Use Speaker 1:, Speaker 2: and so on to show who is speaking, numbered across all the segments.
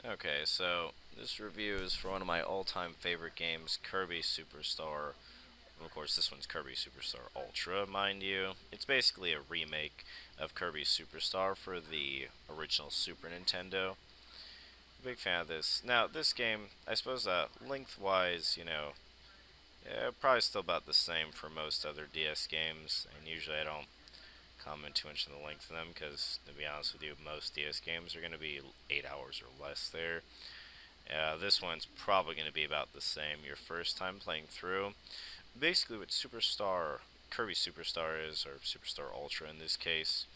Speaker 1: Okay, so this review is for one of my all-time favorite games, Kirby Superstar. Of course, this one's Kirby Superstar Ultra, mind you. It's basically a remake of Kirby Superstar for the original Super Nintendo. Big fan of this. Now, this game, I suppose, lengthwise, yeah, probably still about the same for most other DS games, and usually I don't comment too much on the length of them because, to be honest with you, most DS games are going to be 8 hours or less there. This one's probably going to be about the same your first time playing through. Basically, what Superstar, Kirby Superstar is, or Superstar Ultra in this case,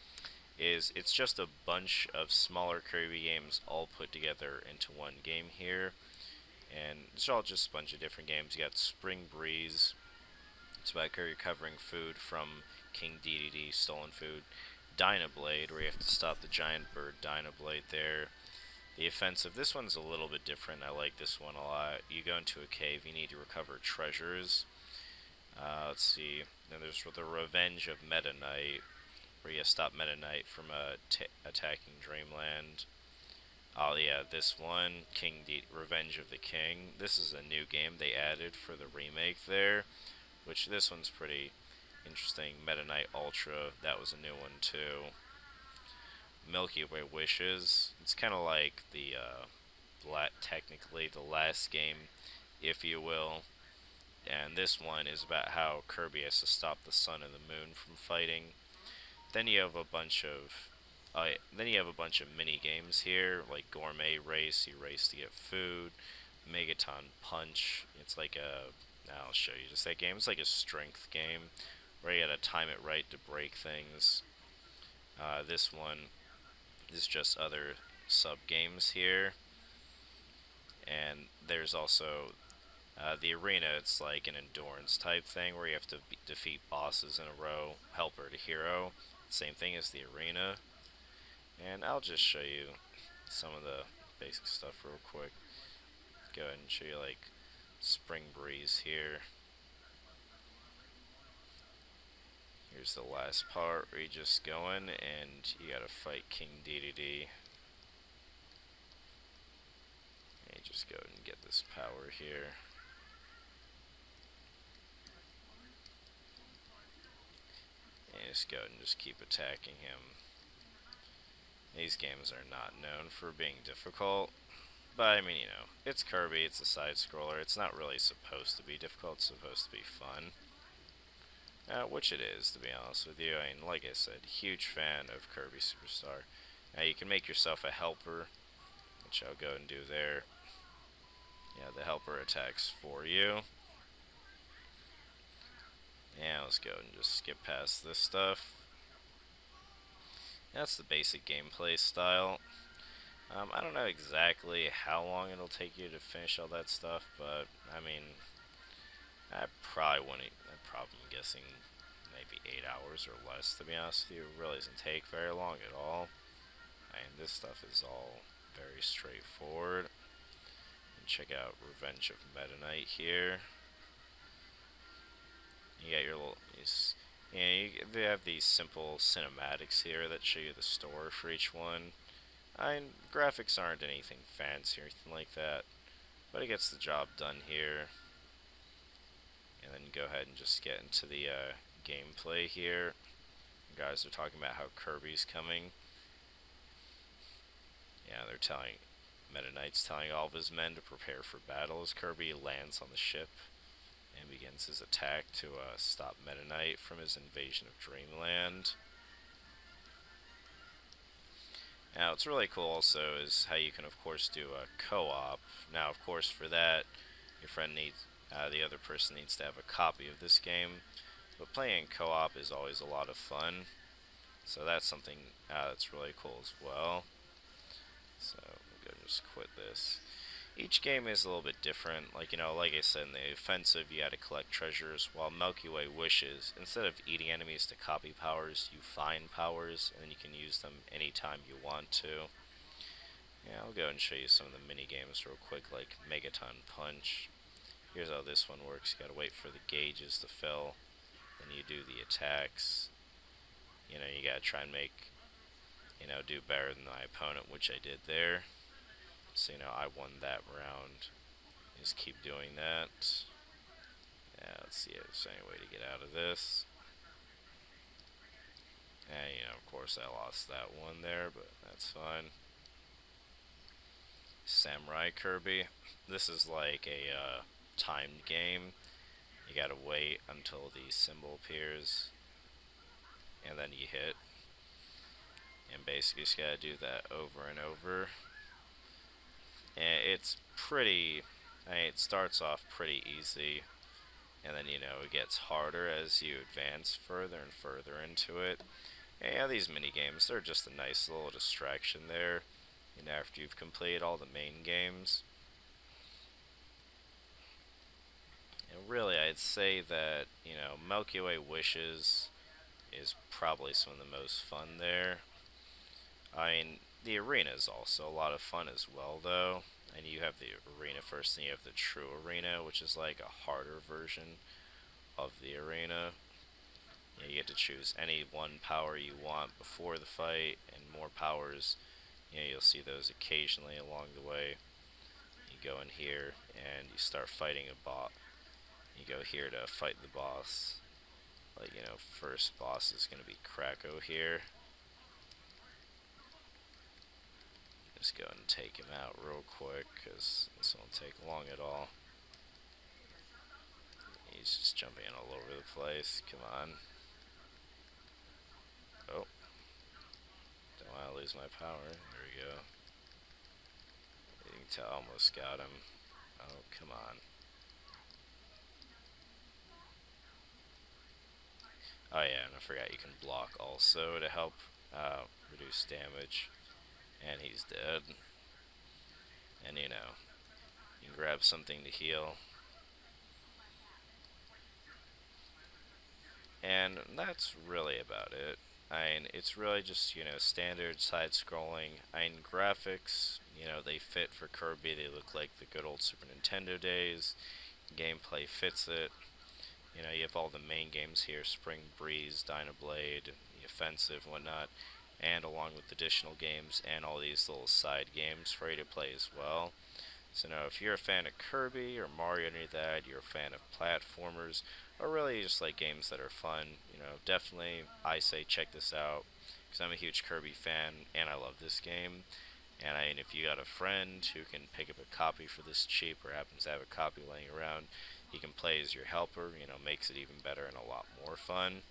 Speaker 1: is it's just a bunch of smaller Kirby games all put together into one game here. And it's all just a bunch of different games. You got Spring Breeze, it's about Kirby recovering food from King DDD, stolen food. Dynablade, where you have to stop the giant bird Dynablade there. The offensive, this one's a little bit different. I like this one a lot. You go into a cave, you need to recover treasures. Let's see. Then there's the Revenge of Meta Knight, where you stop Meta Knight from attacking Dreamland. Oh yeah, this one, Revenge of the King. This is a new game they added for the remake there, which this one's pretty interesting. Meta Knight Ultra, that was a new one too. Milky Way Wishes. It's kind of like the technically the last game, if you will. And this one is about how Kirby has to stop the sun and the moon from fighting. Then you have a bunch of mini games here, like Gourmet Race. You race to get food. Megaton Punch. It's like a I'll show you just that game. It's like a strength game where you gotta time it right to break things. This one is just other sub games here, and there's also the arena. It's like an endurance type thing where you have to defeat bosses in a row, helper to hero. Same thing as the arena. And I'll just show you some of the basic stuff real quick. Go ahead and show you like Spring Breeze here. Here's the last part where you just go in and you gotta fight King DDD. And you just go and get this power here. And you just go and just keep attacking him. These games are not known for being difficult. But I mean, it's Kirby, it's a side scroller. It's not really supposed to be difficult, it's supposed to be fun. Which it is, to be honest with you. I mean, like I said, huge fan of Kirby Superstar. Now you can make yourself a helper, which I'll go and do there. Yeah, the helper attacks for you. Yeah, let's go and just skip past this stuff. That's the basic gameplay style. I don't know exactly how long it'll take you to finish all that stuff, but I mean, I probably wouldn't. I'm guessing maybe 8 hours or less. To be honest with you, it really doesn't take very long at all. And this stuff is all very straightforward. And check out Revenge of Meta Knight here. You got your little, they have these simple cinematics here that show you the story for each one. Graphics aren't anything fancy or anything like that, but it gets the job done here. And then go ahead and just get into the gameplay here. You guys are talking about how Kirby's coming. Yeah, they're telling Meta Knight's telling all of his men to prepare for battle as Kirby lands on the ship and begins his attack to stop Meta Knight from his invasion of Dreamland. Now, what's really cool also is how you can, of course, do a co-op. Now, of course, for that, your friend needs, the other person needs to have a copy of this game. But playing co-op is always a lot of fun. So that's something that's really cool as well. So, we'll go and just quit this. Each game is a little bit different. Like I said, in the offensive, you gotta collect treasures, while Milky Way Wishes, instead of eating enemies to copy powers, you find powers, and you can use them anytime you want to. Yeah, I'll go and show you some of the mini games real quick, like Megaton Punch. Here's how this one works. You gotta wait for the gauges to fill, then you do the attacks. You gotta try and make, do better than my opponent, which I did there. So, I won that round. Just keep doing that. Yeah, let's see if there's any way to get out of this. And, of course I lost that one there, but that's fine. Samurai Kirby. This is like a timed game. You gotta wait until the symbol appears, and then you hit. And basically just gotta do that over and over. And it's pretty, it starts off pretty easy, and then, it gets harder as you advance further and further into it. And, these mini games, they're just a nice little distraction there, after you've completed all the main games. And really, I'd say that, Milky Way Wishes is probably some of the most fun there. I mean, the arena is also a lot of fun as well, though. And you have the arena first, and you have the true arena, which is like a harder version of the arena. You get to choose any one power you want before the fight, and more powers. You'll see those occasionally along the way. You go in here, and you start fighting a bot. You go here to fight the boss. Like, first boss is going to be Krakow here. Just go and take him out real quick, because this won't take long at all. He's just jumping all over the place. Come on. Oh. Don't want to lose my power. There we go. You can tell I almost got him. Oh, come on. Oh yeah, and I forgot you can block also to help reduce damage. And he's dead. And you can grab something to heal. And that's really about it. I mean, it's really just, standard side-scrolling. I mean, graphics, they fit for Kirby. They look like the good old Super Nintendo days. Gameplay fits it. You have all the main games here, Spring Breeze, Dynablade, the Offensive, whatnot, and along with additional games and all these little side games for you to play as well. So if you're a fan of Kirby or Mario or any of that, you're a fan of platformers, or really just like games that are fun, definitely I say check this out, because I'm a huge Kirby fan and I love this game. And I mean, if you got a friend who can pick up a copy for this cheap or happens to have a copy laying around, he can play as your helper, makes it even better and a lot more fun.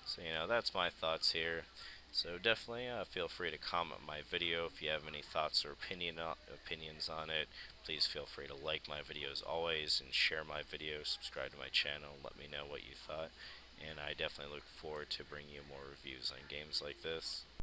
Speaker 1: So, that's my thoughts here. So definitely feel free to comment my video if you have any thoughts or opinions on it. Please feel free to like my videos always and share my videos, subscribe to my channel, let me know what you thought. And I definitely look forward to bringing you more reviews on games like this.